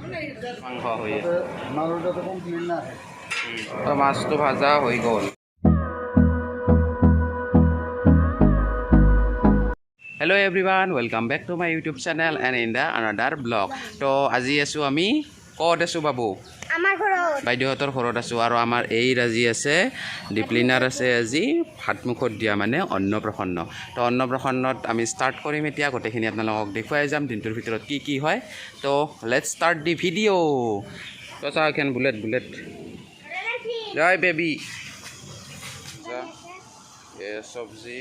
মাংস হৈ আছে তো মাছটো ভাজা হৈ গ'ল। Hello' everyone, welcome back to my YouTube channel and in the another blog. তো আজি আছোঁ আমি ক'ত আছোঁ বাবু? বাইদেউহঁতৰ ঘৰত আছোঁ। আৰু আমাৰ এই ৰাজি আছে, দীপলিনাৰ আছে আজি ভাতমুখত দিয়া মানে অন্নপ্ৰসন্ন। তো অন্নপ্ৰসন্নত আমি ষ্টাৰ্ট কৰিম এতিয়া, গোটেইখিনি আপোনালোকক দেখুৱাই যাম দিনটোৰ ভিতৰত কি কি হয়। তো লেটছ ষ্টাৰ্ট দি ভিডিঅ'। তো চাওঁ এখন বুলেট জয় বেবী চব্জি।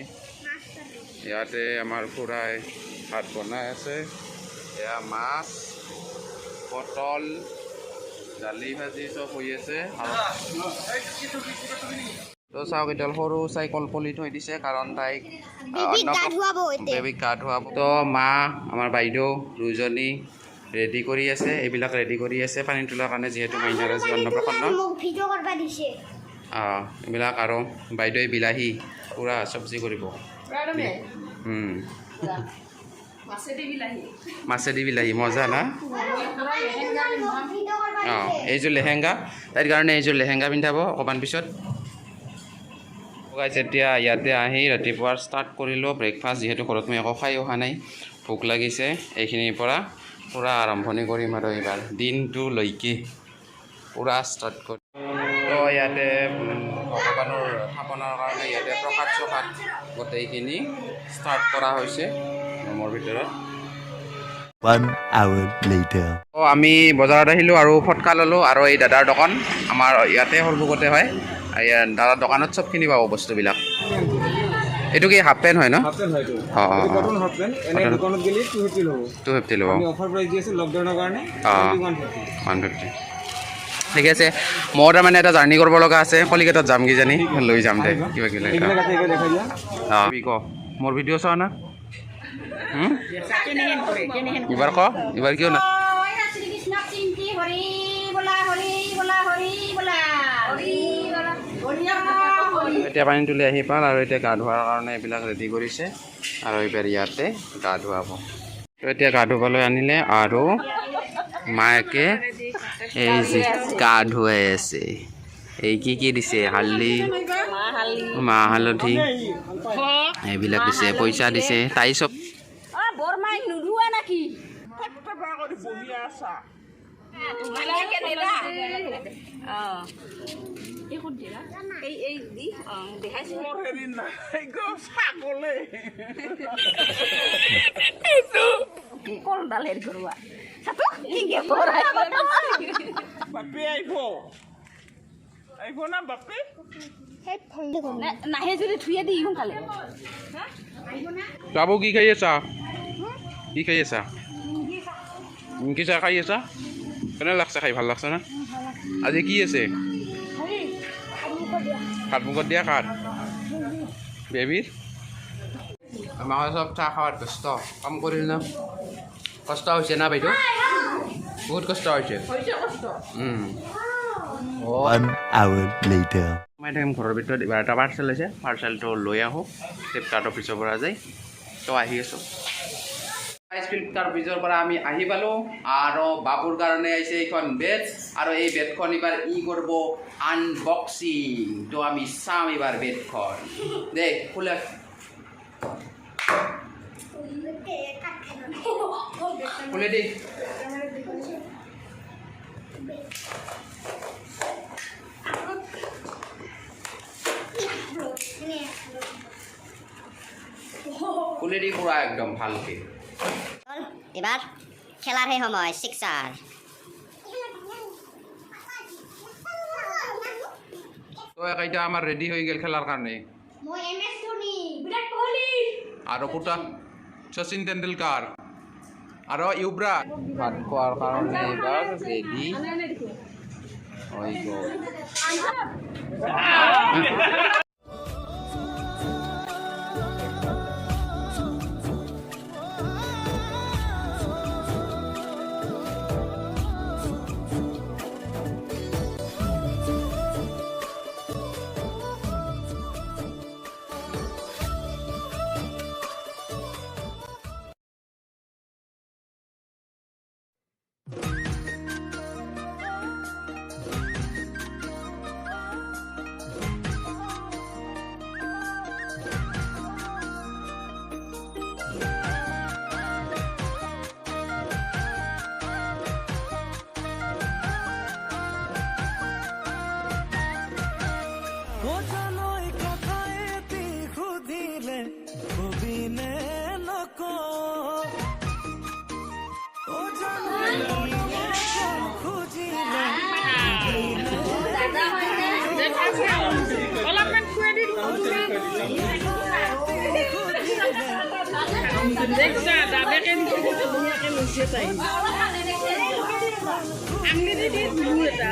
ইয়াতে আমাৰ খুৰাই ভাত বনাই আছে। এয়া মাছ, পটল, দালি ভাজি চব হৈ আছে। তো চাওক, এডাল সৰু চাই কলপলি থৈ দিছে কাৰণ তাইক বেবীক গা ধুৱাব। তো মা, আমাৰ বাইদেউ দুজনী ৰেডি কৰি আছে, এইবিলাক ৰেডি কৰি আছে পানী তোলাৰ কাৰণে, যিহেতু মাইনাৰ আজি অন্নপ্ৰসন্ন। এইবিলাক আৰু বাইদেৱে বিলাহী পূৰা চব্জি কৰিব। মাছেদি বিলাহী মজা না? এইযোৰ লেহেংগা, তাইৰ কাৰণে এইযোৰ লেহেংগা পিন্ধাব অকণমান পিছত। এতিয়া ইয়াতে আহি ৰাতিপুৱাৰ ষ্টাৰ্ট কৰিলোঁ ব্ৰেকফাষ্ট, যিহেতু ঘৰত মই একো খাই অহা নাই, ভোক লাগিছে। এইখিনিৰ পৰা পূৰা আৰম্ভণি কৰিম আৰু এইবাৰ দিনটোলৈকে পূৰা ষ্টাৰ্ট কৰিম। তো ইয়াতে ভগৱানৰ স্থাপনৰ কাৰণে ইয়াতে প্ৰসাদ চসাদ গোটেইখিনি ষ্টাৰ্ট কৰা হৈছে ৰুমৰ ভিতৰত। 1 hour later. আমি বজাৰত আহিলোঁ আৰু ফটকা ল'লোঁ। আৰু এই দাদাৰ দোকান আমাৰ ইয়াতে সৰভোগতে হয়। দাদাৰ দোকানত চবখিনি পাব বস্তুবিলাক। এইটো কি হাফ পেণ্ট হয় ন? অঁ অঁ টু ফিফটি ল'ব। 150। ঠিক আছে। মই তাৰমানে এটা জাৰ্ণি কৰিব লগা আছে, কলিকতাত যাম কিজানি, লৈ যাম দে কিবা কিবি। অঁ ক মোৰ ভিডিঅ' চোৱা না? এইবাৰ ক, এইবাৰ কিয় না? এতিয়া পানী তুলি আহি পাল আৰু এতিয়া গা ধোৱাৰ কাৰণে এইবিলাক ৰেডি কৰিছে আৰু এইবাৰ ইয়াতে গা ধুৱাব। তো এতিয়া গা ধুবলৈ আনিলে আৰু মায়েকে এই যে গা ধুৱাই আছে। এই কি দিছে? হালধি, মাহ হালধি এইবিলাক দিছে, পইচা দিছে। তাই চব নাহে যদি থুয়ে দি সোনকালে। বাবু কি খাই আছা? কি খাই আছা? কি চাহ খাই আছা? কেনে লাগছে খাই? ভাল লাগছে না? আজি কি আছে? ভাত মুখত দিয়া কাঠ বেবীৰ। আমাৰ চব চাহ খাৱাত ব্যস্ত, কাম কৰিল ন। কষ্ট হৈছে না বাইদেউ? বহুত কষ্ট হৈছে। 1 hour later. সোমাই থাকিম ঘৰৰ ভিতৰত। এইবাৰ এটা পাৰ্চেল আছে, পাৰ্চেলটো লৈ আহোঁ ফ্লিপকাৰ্ট অফিচৰ পৰা যায়। তো আহি আছোঁ ফ্লিপকাৰ্ট অফিচৰ পৰা আমি আহি পালোঁ। আৰু বাবুৰ কাৰণে আহিছে এইখন বেড, আৰু এই বেডখন এইবাৰ কৰিব আনবক্সিং। তো আমি চাম এইবাৰ বেডখন দে খোলে। খুলে দি খুলে দি পুৰা একদম ভালকে। এবাৰ খেলাৰহে সময় সিক্সাৰ। তো এটা আমাৰ ৰেডি হৈ গ'ল খেলাৰ কাৰণে। আৰু কোটা শচীন তেণ্ডুলকাৰ আৰু ইউব্ৰা ভাত খোৱাৰ কাৰণে এইবাৰ ৰেডি হৈ গ'ল। অলপমান খুৱাই দি দেখছা দাদাকে ধুনীয়াকে লৈছে তাই আমি দি ধুনু এটা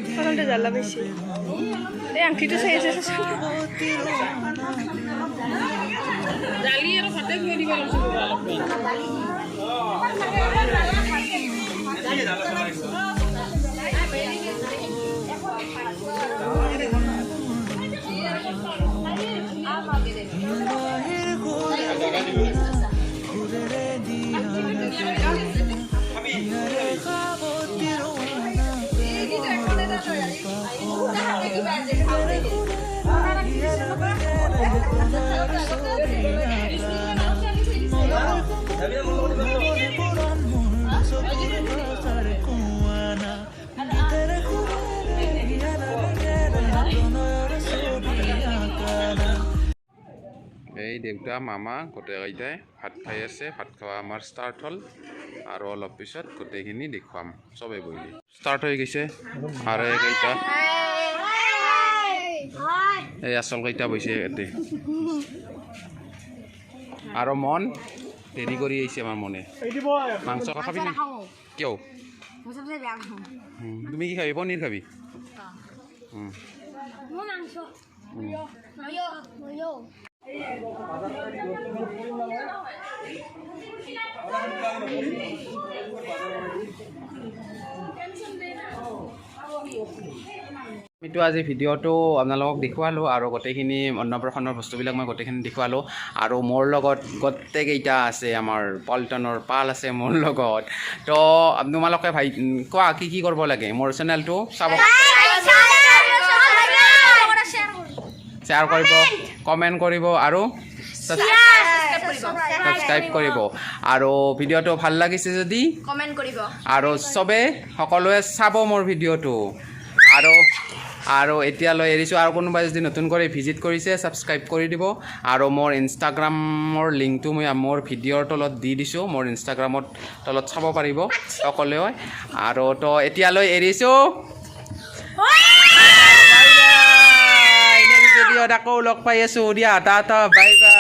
সকালটা জ্বালা বেশি এই আংটিটা চাইছে জালি আৰু ভাতে খুৱাই দিব লাগিব এই দেউতা মামা গোটেইকেইটাই ভাত খাই আছে ভাত খোৱা আমাৰ ষ্টাৰ্ট হ'ল আৰু অলপ পিছত গোটেইখিনি দেখুৱাম চবেই বহিলি ষ্টাৰ্ট হৈ গৈছে আৰু এইকেইটা এই আচল কেইটা বহিছে ইয়াতে আৰু মন দেৰি কৰি আহিছে আমাৰ মনে মাংস খাবি নে কিয় তুমি কি খাবি পনীৰ খাবি আমিতো আজি ভিডিঅ'টো আপোনালোকক দেখুৱালোঁ আৰু গোটেইখিনি অন্নপ্ৰাশনৰ বস্তুবিলাক মই গোটেইখিনি দেখুৱালোঁ আৰু মোৰ লগত গোটেইকেইটা আছে আমাৰ পল্টনৰ পাল আছে মোৰ লগত তো তোমালোকে ভাই কোৱা কি কি কৰিব লাগে মোৰ চেনেলটো চাব শ্বেয়াৰ কৰিব কমেণ্ট কৰিব আৰু সাবস্ক্ৰাইব কৰিব আৰু ভিডিঅ'টো ভাল লাগিছে যদি কমেণ্ট কৰিব আৰু চবে সকলোৱে চাব মোৰ ভিডিঅ'টো আৰু এতিয়ালৈ এৰিছোঁ আৰু কোনোবাই যদি নতুন কৰি ভিজিট কৰিছে ছাবস্ক্ৰাইব কৰি দিব আৰু মোৰ ইনষ্টাগ্ৰামৰ লিংকটো মই মোৰ ভিডিঅ'ৰ তলত দি দিছোঁ মোৰ ইনষ্টাগ্ৰামত তলত চাব পাৰিব সকলোৱে আৰু তো এতিয়ালৈ এৰিছোঁ ভিডিঅ'ত আকৌ লগ পাই আছোঁ দিয়া টাটা বাই বাই